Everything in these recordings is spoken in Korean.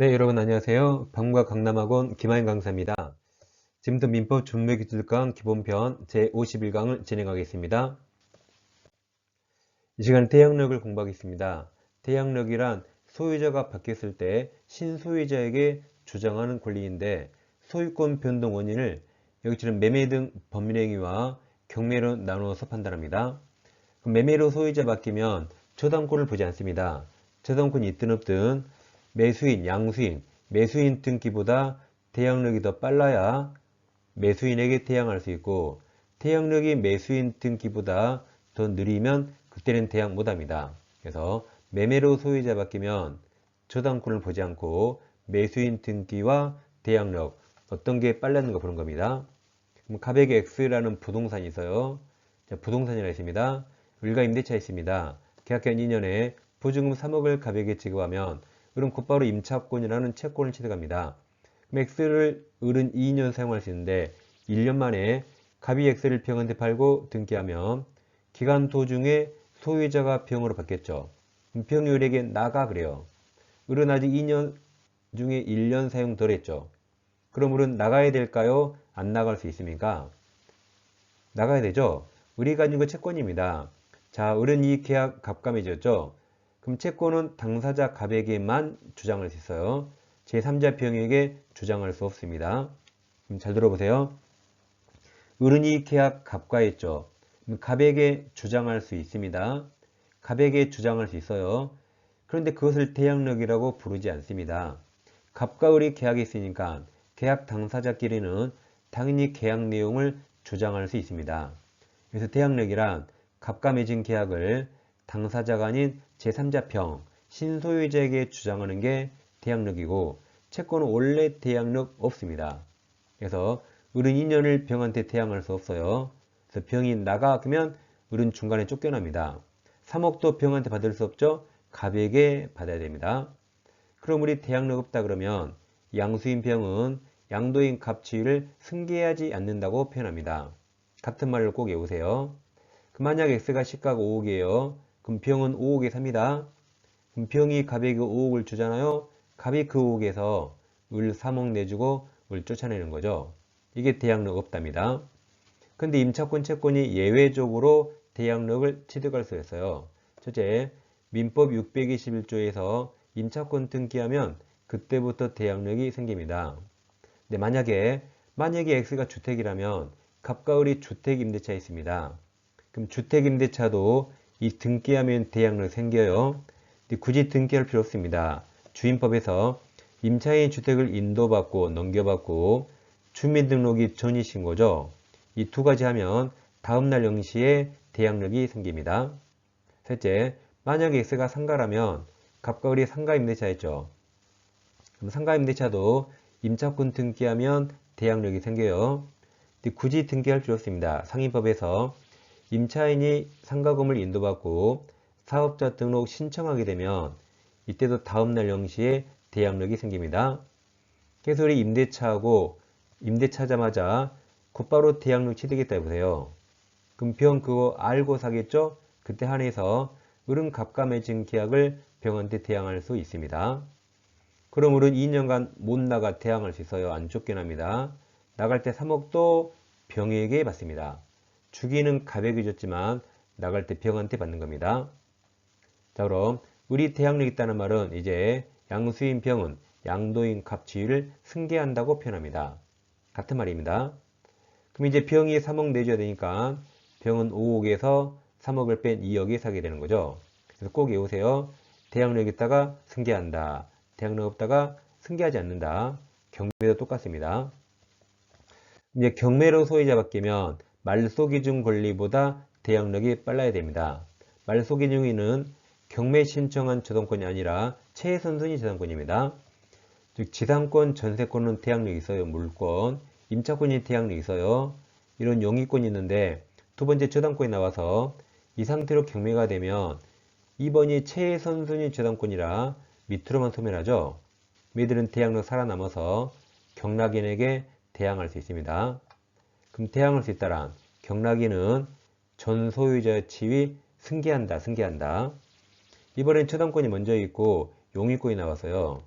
네, 여러분 안녕하세요. 방과 강남학원 김하인 강사입니다. 지금부터 민법 준비기술강 기본편 제51강을 진행하겠습니다. 이 시간에 대항력을 공부하겠습니다. 대항력이란 소유자가 바뀌었을 때 신소유자에게 주장하는 권리인데 소유권 변동 원인을 여기처럼 매매 등 법률행위와 경매로 나누어서 판단합니다. 그럼 매매로 소유자 바뀌면 저당권을 보지 않습니다. 저당권이 있든 없든 매수인, 양수인, 매수인 등기보다 대항력이 더 빨라야 매수인에게 대항할 수 있고 대항력이 매수인 등기보다 더 느리면 그때는 대항 못합니다. 그래서 매매로 소유자 바뀌면 저당권을 보지 않고 매수인 등기와 대항력 어떤 게 빨랐는가 보는 겁니다. 그럼 가백의 X라는 부동산이 있어요. 자, 부동산이라 있습니다. 을과 임대차 있습니다. 계약기간 2년에 보증금 3억을 가백에 지급하면 을은 곧바로 임차권이라는 채권을 취득합니다. 그럼 X를 을은 2년 사용할 수 있는데 1년 만에 갑이 X를 병한테 팔고 등기하면 기간 도중에 소유자가 병으로 바뀌었죠. 병이 을에게 나가 그래요. 을은 아직 2년 중에 1년 사용 덜 했죠. 그럼 을은 나가야 될까요? 안 나갈 수 있습니까? 나가야 되죠. 을이 가진 건 채권입니다. 자, 을은 이 계약 갑감해졌죠. 그럼 채권은 당사자 갑에게만 주장할 수 있어요. 제3자 병에게 주장할 수 없습니다. 잘 들어보세요. 을은 이 계약 갑과했죠. 갑에게 주장할 수 있습니다. 갑에게 주장할 수 있어요. 그런데 그것을 대항력이라고 부르지 않습니다. 갑과 을이 계약이 있으니까 계약 당사자끼리는 당연히 계약 내용을 주장할 수 있습니다. 그래서 대항력이란 갑과 맺은 계약을 당사자가 아닌 제3자평, 신소유자에게 주장하는 게 대항력이고 채권은 원래 대항력 없습니다. 그래서 을은 2년을 병한테 대항할 수 없어요. 그래서 병이 나가면 을은 중간에 쫓겨납니다. 3억도 병한테 받을 수 없죠. 갑에게 받아야 됩니다. 그럼 우리 대항력 없다 그러면 양수인 병은 양도인 갑 지위를 승계하지 않는다고 표현합니다. 같은 말을 꼭 외우세요. 만약 X가 시가가 5억이에요. 그럼 병은 5억에 삽니다. 그럼 병이 갑에게 5억을 주잖아요. 갑이 그 5억에서 을 3억 내주고 을 쫓아내는 거죠. 이게 대항력 없답니다. 근데 임차권 채권이 예외적으로 대항력을 취득할 수 있어요. 첫째, 민법 621조에서 임차권 등기하면 그때부터 대항력이 생깁니다. 근데 만약에 X가 주택이라면 갑과 을이 주택임대차에 있습니다. 그럼 주택임대차도 이 등기하면 대항력 생겨요. 근데 굳이 등기할 필요 없습니다. 주임법에서 임차인 주택을 인도받고 넘겨받고 주민등록이 전이신 거죠. 이 두 가지 하면 다음날 0시에 대항력이 생깁니다. 셋째, 만약에 X가 상가라면 갑과 을이 상가임대차였죠. 그럼 상가임대차도 임차권 등기하면 대항력이 생겨요. 근데 굳이 등기할 필요 없습니다. 상임법에서 임차인이 상가금을 인도받고 사업자 등록 신청하게 되면 이때도 다음날 0시에 대항력이 생깁니다. 그래서 우리 임대차자마자 곧바로 대항력 취득했다 해보세요. 그럼 병 그거 알고 사겠죠? 그때 한해서 을은 갑과 맺은 계약을 병한테 대항할 수 있습니다. 그럼 을은 2년간 못 나가 대항할 수 있어요. 안 쫓겨납니다. 나갈 때 3억도 병에게 받습니다. 주기는 갑에게 줬지만 나갈 때 병한테 받는 겁니다. 자, 그럼 을이 대항력 있다는 말은 이제 양수인 병은 양도인 갑 지위를 승계한다고 표현합니다. 같은 말입니다. 그럼 이제 병이 3억 내줘야 되니까 병은 5억에서 3억을 뺀 2억에 사게 되는 거죠. 그래서 꼭 외우세요. 대항력 있다가 승계한다. 대항력 없다가 승계하지 않는다. 경매도 똑같습니다. 이제 경매로 소유자 바뀌면 말소기준 권리보다 대항력이 빨라야 됩니다. 말소기준위는 경매 신청한 저당권이 아니라 최선순위 저당권입니다. 즉 지상권, 전세권은 대항력이 있어요. 물권, 임차권이 대항력이 있어요. 이런 용의권이 있는데 두 번째 저당권이 나와서 이 상태로 경매가 되면 2번이 최선순위 저당권이라 밑으로만 소멸하죠. 이들은 대항력 살아남아서 경락인에게 대항할 수 있습니다. 그럼 대항할 수 있다란 경락인은 전 소유자의 지위 승계한다. 이번엔 저당권이 먼저 있고 용의권이 나왔어요.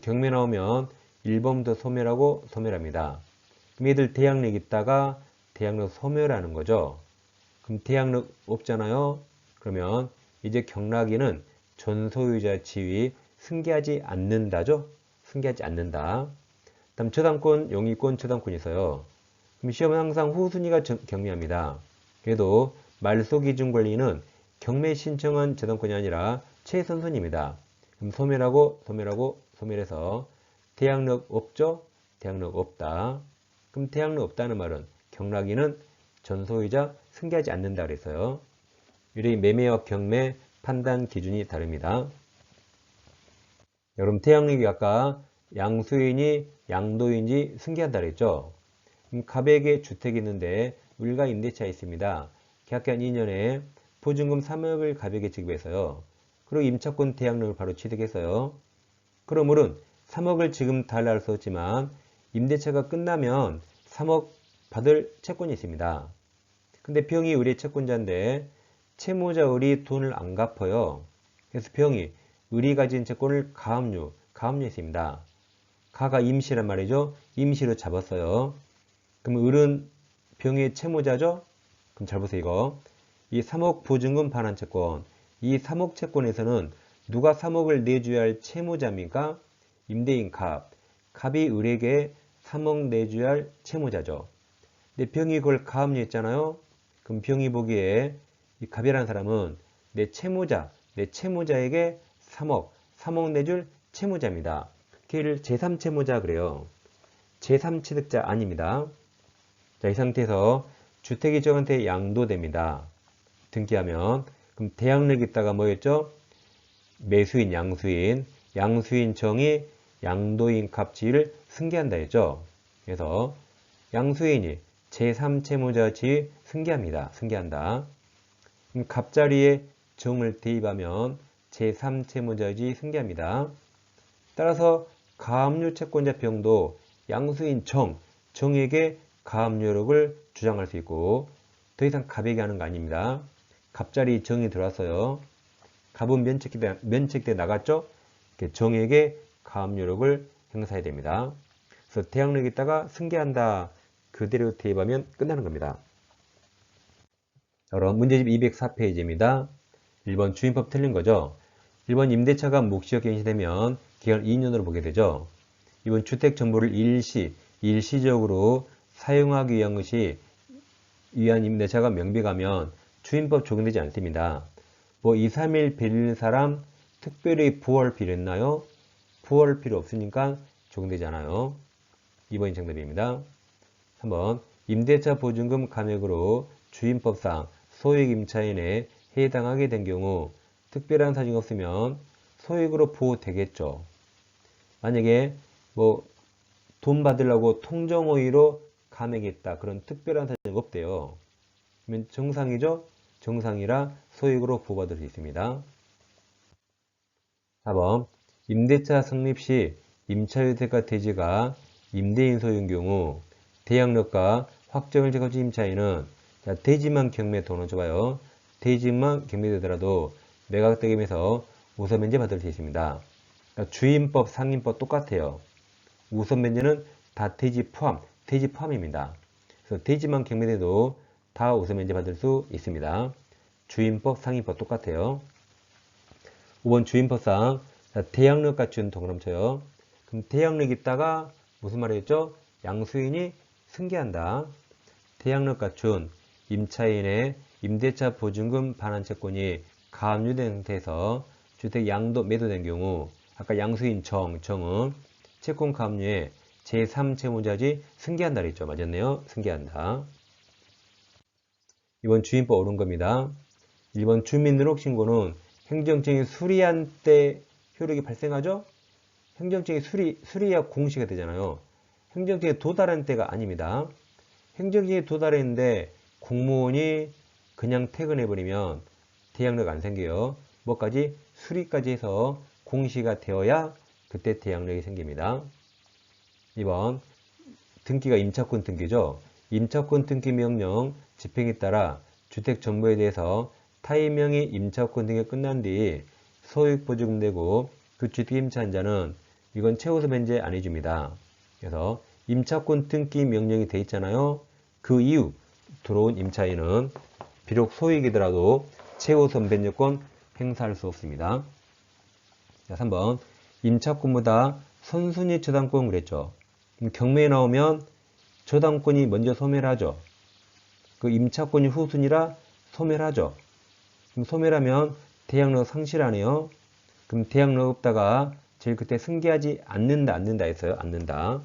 경매 나오면 1번부터 소멸하고 소멸합니다. 그럼 얘들 대항력 있다가 대항력 소멸하는 거죠. 그럼 대항력 없잖아요. 그러면 이제 경락이는 전 소유자 지위 승계하지 않는다죠. 승계하지 않는다. 다음 저당권, 용의권, 저당권이 있어요. 그럼 시험은 항상 후순위가 경미합니다. 그래도 말소기준 권리는 경매 신청한 저당권이 아니라 최선순위입니다. 그럼 소멸하고 소멸하고 소멸해서 대항력 없죠? 대항력 없다. 그럼 대항력 없다는 말은 경락이는 전소유자 승계하지 않는다 그랬어요. 유리 매매와 경매 판단 기준이 다릅니다. 여러분 대항력이 아까 양수인이 양도인지 승계한다 그랬죠? 갑에게 주택이 있는데 물과 임대차에 있습니다. 계약기한 2년에 보증금 3억을 갑에게 지급해서요. 그리고 임차권 대항력을 바로 취득했어요. 그러므로 3억을 지금 달라 할 수 없지만 임대차가 끝나면 3억 받을 채권이 있습니다. 근데 병이 의뢰 채권자인데 채무자 의리 돈을 안 갚아요. 그래서 병이 의리 가진 채권을 가압류했습니다. 가가 임시란 말이죠. 임시로 잡았어요. 그럼 을은 병의 채무자죠? 그럼 잘 보세요 이거. 이 3억 보증금 반환 채권. 이 3억 채권에서는 누가 3억을 내줘야 할 채무자입니까? 임대인 갑. 갑이 을에게 3억 내줘야 할 채무자죠. 근데 병이 그걸 가압류했잖아요. 그럼 병이 보기에 이 갑이라는 사람은 내 채무자에게 3억 내줄 채무자입니다. 걔를 제3채무자 그래요. 제3취득자 아닙니다. 자, 이 상태에서 주택이 저한테 양도됩니다. 등기하면 그럼 대항력이 있다가 뭐였죠? 매수인, 양수인 정이 양도인 갑지를 승계한다 했죠. 그래서 양수인이 제3채무자 지위 승계한다. 그럼 갑자리에 정을 대입하면 제3채무자 지위 승계합니다. 따라서 가압류 채권자 병도 양수인 정에게 가압류력을 주장할 수 있고 더 이상 갑에게 하는 거 아닙니다. 갑자리 정이 들어왔어요. 갑은 면책돼 나갔죠? 정에게 가압류력을 행사해야 됩니다. 그래서 대항력이 있다가 승계한다. 그대로 대입하면 끝나는 겁니다. 그럼 문제집 204페이지입니다. 1번 주임법 틀린 거죠? 1번 임대차가 묵시적 갱신되면 기간 2년으로 보게 되죠. 2번 주택 정보를 일시적으로 사용하기 위한 임대차가 명백하면 주임법 적용되지 않습니다. 뭐 2, 3일 빌리는 사람 특별히 부월 필요했나요? 부월 필요 없으니까 적용되지 않아요. 2번이 정답입니다. 3번 임대차 보증금 감액으로 주임법상 소액 임차인에 해당하게 된 경우 특별한 사정이 없으면 소액으로 보호되겠죠. 만약에 뭐 돈 받으려고 통정오의로 감액했다. 그런 특별한 사정이 없대요. 그러면 정상이죠? 정상이라 소액으로 보호받을 수 있습니다. 4번 임대차 성립 시 임차주택과 대지가 임대인 소유인 경우 대항력과 확정을 제거한 임차인은 대지만 경매 돈을 줘봐요. 대지만 경매되더라도 매각대금에서 우선 면제 받을 수 있습니다. 그러니까 주임법, 상임법 똑같아요. 우선 면제는 다 대지 포함입니다. 그래서 대지만 경매돼도 다 우선 면제 받을 수 있습니다. 주임법, 상임법 똑같아요. 5번 주임법상 대항력 갖춘 동그라미 쳐요. 그럼 대항력 있다가 무슨 말이었죠? 양수인이 승계한다. 대항력 갖춘 임차인의 임대차 보증금 반환 채권이 가압류된 상태에서 주택 양도 매도된 경우 아까 양수인 정은 채권 가압류에 제3채무자지 승계한다 그랬죠. 맞았네요. 승계한다. 이번 주임법 옳은 겁니다. 1번 주민등록신고는 행정적인 수리한 때 효력이 발생하죠? 행정적인 수리야 공시가 되잖아요. 행정적인 도달한 때가 아닙니다. 행정적인 도달했는데 공무원이 그냥 퇴근해버리면 대항력 안 생겨요. 뭐까지? 수리까지 해서 공시가 되어야 그때 대항력이 생깁니다. 2번 등기가 임차권 등기죠. 임차권 등기 명령 집행에 따라 주택 정보에 대해서 타인명의 임차권 등이 끝난 뒤 소유보증금 내고 그 주택 임차한 자는 이건 최우선 변제 안 해줍니다. 그래서 임차권 등기 명령이 돼 있잖아요. 그 이후 들어온 임차인은 비록 소액이더라도 최우선 변제권 행사할 수 없습니다. 자, 3번 임차권보다 선순위 저당권 그랬죠. 그럼 경매에 나오면 저당권이 먼저 소멸하죠. 그 임차권이 후순위라 소멸하죠. 그럼 소멸하면 대항력 상실하네요. 그럼 대항력 없다가 제일 끝에 승계하지 않는다 했어요. 않는다.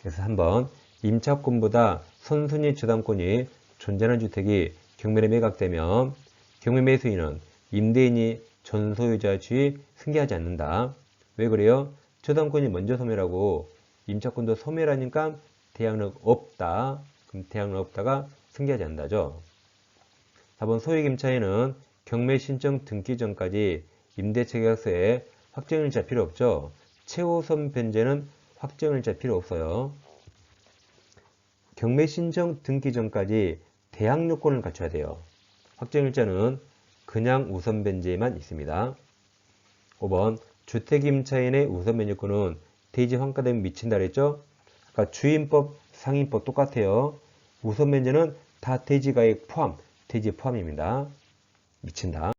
그래서 한번 임차권보다 선순위 저당권이 존재하는 주택이 경매에 매각되면 경매 매수인은 임대인이 전 소유자의 주의 승계하지 않는다. 왜 그래요? 저당권이 먼저 소멸하고 임차권도 소멸하니까 대항력 없다. 그럼 대항력 없다가 승계하지 않는다죠. 4번 소액임차인은 경매 신청 등기 전까지 임대차계약서에 확정일자 필요 없죠. 최우선 변제는 확정일자 필요 없어요. 경매 신청 등기 전까지 대항 요건을 갖춰야 돼요. 확정일자는 그냥 우선 변제에만 있습니다. 5번 주택임차인의 우선 변제권은 대지 환가되면 미친다 그랬죠? 아까 주임법, 상임법 똑같아요. 우선 변제는 다 대지가액 포함, 대지 포함입니다. 미친다.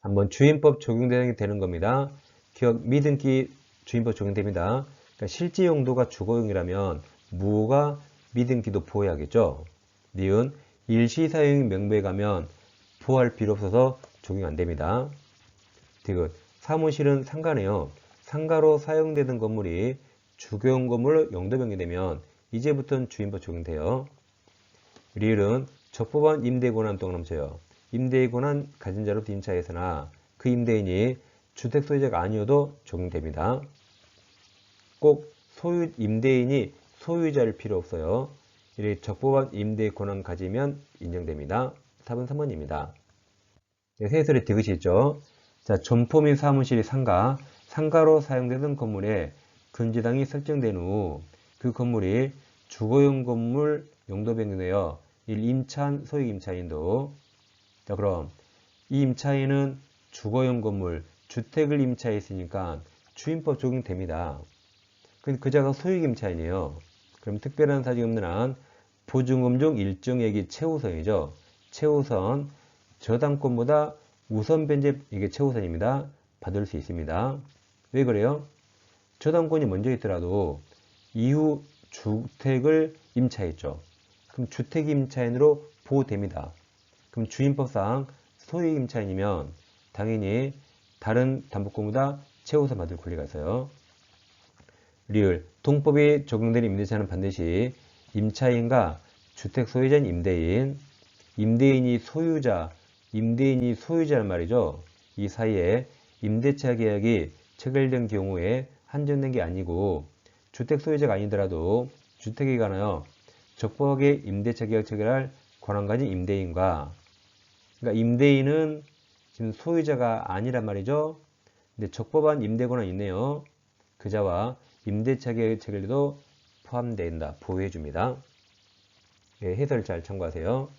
한번 주임법 적용 대상이 되는 겁니다. 기업 미등기 주임법 적용됩니다. 그러니까 실제 용도가 주거용이라면 무가 미등기도 보호해야겠죠. 니은 일시사용 명부에 가면 보호할 필요 없어서 적용 안 됩니다. 디귿 사무실은 상가네요. 상가로 사용되던 건물이 주거용 건물로 용도 변경되면 이제부터는 주임법 적용돼요. 리을은 적법한 임대 권한 또 넘쳐요. 임대의 권한 가진 자로부터 임차에서나 그 임대인이 주택 소유자가 아니어도 적용됩니다. 꼭 임대인이 소유자일 필요 없어요. 이렇게 적법한 임대 권한 가지면 인정됩니다. 답은 3번입니다. 네, 세설의 디귿이 있죠. 자, 점포 및 사무실이 상가로 사용되던 건물에 금지당이 설정된 후 그 건물이 주거용 건물 용도 변경되어 임차한 소액 임차인도 자, 그럼 이 임차인은 주거용 건물, 주택을 임차했으니까 주임법 적용됩니다. 근데 그자가 소액 임차인이에요. 그럼 특별한 사정이 없는 한 보증금 중 일정액이 최우선이죠. 최우선 저당권보다 우선 변제 이게 최우선입니다. 받을 수 있습니다. 왜 그래요? 저당권이 먼저 있더라도 이후 주택을 임차했죠. 그럼 주택 임차인으로 보호됩니다. 그럼 주임법상 소액 임차인이면 당연히 다른 담보권보다 최우선 받을 권리가 있어요. 리을 동법이 적용되는 임대차는 반드시 임차인과 주택 소유자인 임대인, 임대인이 소유자란 말이죠. 이 사이에 임대차 계약이 체결된 경우에 한정된 게 아니고 주택 소유자가 아니더라도 주택에 관하여 적법하게 임대차 계약 체결할 권한 가진 임대인과 그러니까 임대인은 지금 소유자가 아니란 말이죠. 근데 적법한 임대 권한이 있네요. 그자와 임대차 계약 체결도 포함된다. 보호해 줍니다. 예, 해설 잘 참고하세요.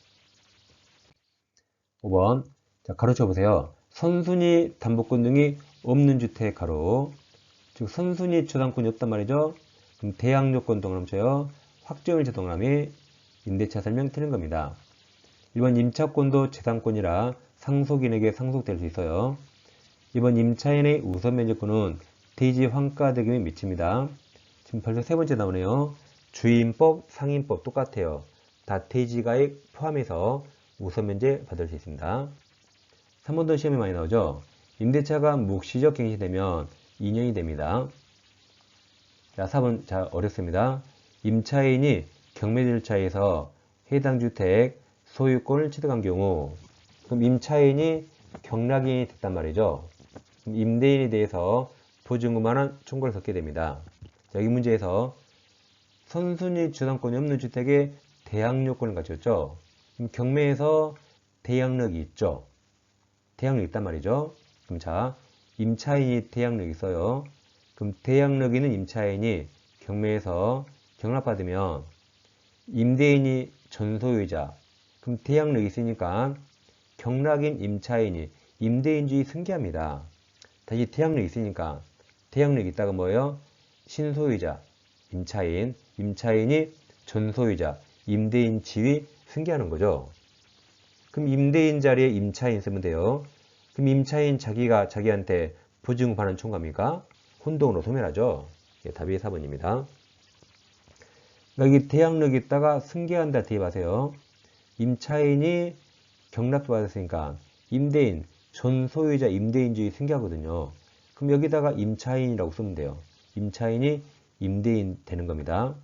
5번 자, 가로쳐 보세요. 선순위 담보권 등이 없는 주택 가로 즉 선순위 저당권이 없단 말이죠. 그럼 대항요건 동그라미쳐요. 확정일자 동그라미 임대차 설명 틀린 겁니다. 1번 임차권도 재산권이라 상속인에게 상속될 수 있어요. 2번 임차인의 우선 면제권은 대지 환가 대금에 미칩니다. 지금 벌써 세 번째 나오네요. 주임법, 상임법 똑같아요. 다 대지가액 포함해서 우선 면제 받을 수 있습니다. 3번도 시험에 많이 나오죠. 임대차가 묵시적 갱신되면 2년이 됩니다. 자, 4번 자 어렵습니다. 임차인이 경매 절차에서 해당 주택 소유권을 취득한 경우 그럼 임차인이 경락인이 됐단 말이죠. 그럼 임대인에 대해서 보증금만한 청구를 받게 됩니다. 자, 이 문제에서 선순위 저당권이 없는 주택에 대항요건을 갖췄죠. 그럼 경매에서 대항력이 있죠. 대항력이 있단 말이죠. 그럼 자, 임차인이 대항력이 있어요. 그럼 대항력 있는 임차인이 경매에서 경락받으면 임대인이 전소유자 그럼 대항력이 있으니까 경락인 임차인이 임대인주의 승계합니다. 다시 태양력이 있으니까 태양력이 있다가 뭐예요? 신소유자, 임차인, 임차인이 전소유자, 임대인 지위 승계하는 거죠. 그럼 임대인 자리에 임차인 쓰면 돼요. 그럼 임차인 자기가 자기한테 보증받는 총괄입니까? 혼동으로 소멸하죠. 예, 답이 4번입니다. 여기 태양력이 있다가 승계한다 대입하세요. 임차인이 경락도 받았으니까 임대인, 전소유자 임대인주의 승계하거든요. 그럼 여기다가 임차인이라고 쓰면 돼요. 임차인이 임대인 되는 겁니다.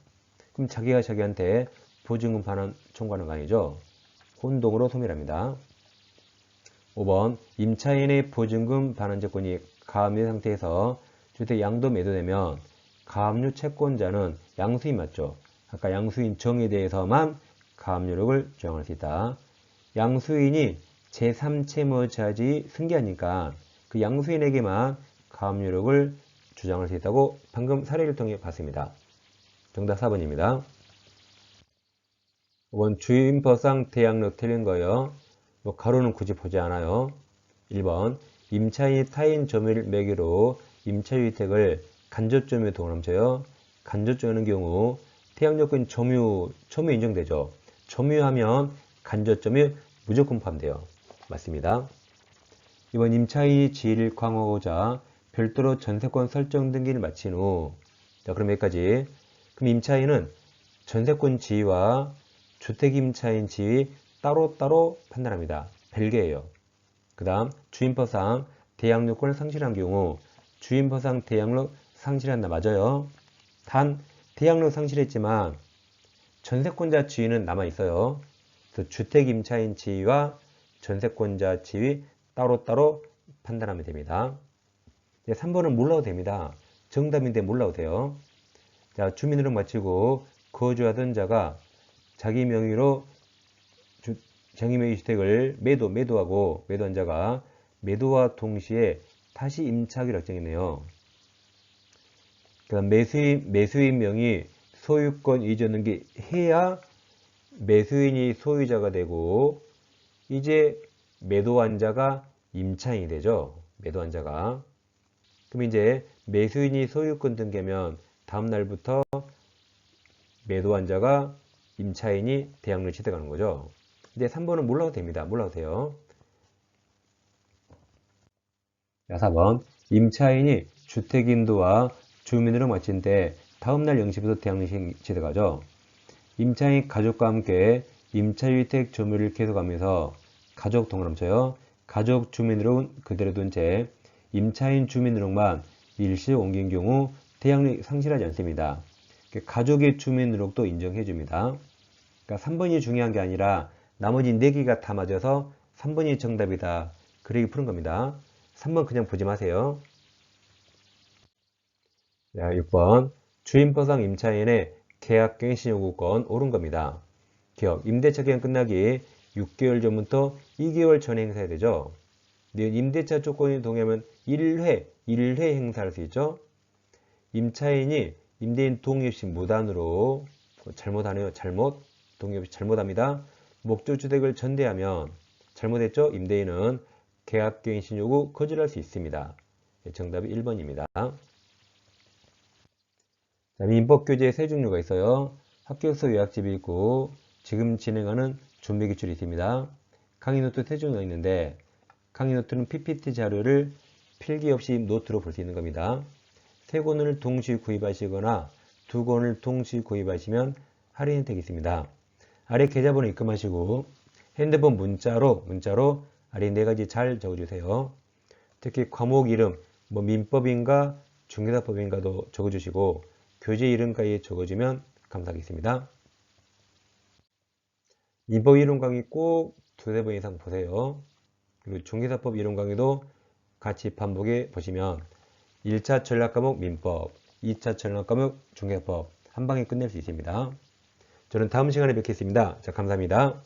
그럼 자기가 자기한테 보증금 반환 청구하는 거 아니죠? 혼동으로 소멸합니다. 5번 임차인의 보증금 반환 조건이 가압류 상태에서 주택 양도 매도되면 가압류 채권자는 양수인 맞죠? 아까 양수인 정에 대해서만 가압류력을 주장할 수 있다. 양수인이 제3채무자지 승계하니까 그 양수인에게만 가압류력을 주장할 수 있다고 방금 사례를 통해 봤습니다. 정답 4번입니다. 5번 주임법상 대항력 틀린 거예요. 뭐 가로는 굳이 보지 않아요. 1번 임차인이 타인 점유를 매개로 임차주택을 간접점유에 동원함쳐요. 간접점유하는 경우 태양력은 점유 인정되죠. 점유하면 간접점유 무조건 포함돼요. 맞습니다. 이번 임차인이 지위를 강화하고자 별도로 전세권 설정 등기를 마친 후, 자, 그럼 여기까지. 그럼 임차인은 전세권 지위와 주택임차인 지위 따로따로 판단합니다. 별개예요. 그 다음 주임법상 대항력권을 상실한 경우 주임법상 대항력 상실한다. 맞아요. 단 대항력 상실했지만 전세권자 지위는 남아있어요. 그래서 주택임차인 지위와 전세권자 지위 따로따로 판단하면 됩니다. 3번은 몰라도 됩니다. 정답인데 몰라도 돼요. 자, 주민등록 마치고 거주하던 자가 자기 명의로 자기 명의 주택을 매도한 자가 매도와 동시에 다시 임차하기로 결정했네요. 그다음 매수인 명의 소유권 이전 등기 해야 매수인이 소유자가 되고 이제 매도한 자가 임차인이 되죠. 매도한 자가. 그럼 이제 매수인이 소유권 등기하면 다음 날부터 매도한 자가 임차인이 대항력을 취득하는 거죠. 이제 3번은 몰라도 됩니다. 몰라도 돼요. 자, 4번 임차인이 주택인도와 주민으로 마친 때 다음날 0시부터 대항력이 취득하죠. 임차인 가족과 함께 임차주택 점유를 계속하면서 가족 동그라미쳐요. 가족 주민으로 그대로 둔 채 임차인 주민으로만 일시 옮긴 경우 대항력이 상실하지 않습니다. 가족의 주민으로도 인정해 줍니다. 그러니까 3번이 중요한 게 아니라 나머지 4개가 다 맞아서 3번이 정답이다. 그러기 푸는 겁니다. 3번 그냥 보지 마세요. 자, 6번 주임법상 임차인의 계약갱신 요구권 옳은 겁니다. 기억, 임대차 기간 끝나기 6개월 전부터 2개월 전에 행사해야 되죠. 임대차 조건이 동의하면 1회 행사할 수 있죠. 임차인이 임대인 동의 없이 무단으로 잘못하네요. 동의 없이 잘못합니다. 목적주택을 전대하면 잘못했죠. 임대인은 계약갱신 요구 거절할 수 있습니다. 정답이 1번입니다. 자, 민법교재에 세 종류가 있어요. 합격서 요약집이 있고 지금 진행하는 준비기출이 있습니다. 강의 노트 세 종류가 있는데 강의 노트는 PPT 자료를 필기 없이 노트로 볼 수 있는 겁니다. 3권을 동시 구입하시거나 2권을 동시 구입하시면 할인 혜택이 있습니다. 아래 계좌번호 입금하시고 핸드폰 문자로 아래 4가지 잘 적어주세요. 특히 과목 이름, 민법인가 중개사법인가도 적어주시고 교재 이름까지 적어주면 감사하겠습니다. 민법 이론 강의 꼭 2-3번 이상 보세요. 그리고 중개사법 이론 강의도 같이 반복해 보시면 1차 전략 과목 민법, 2차 전략 과목 중개사법 한 방에 끝낼 수 있습니다. 저는 다음 시간에 뵙겠습니다. 자, 감사합니다.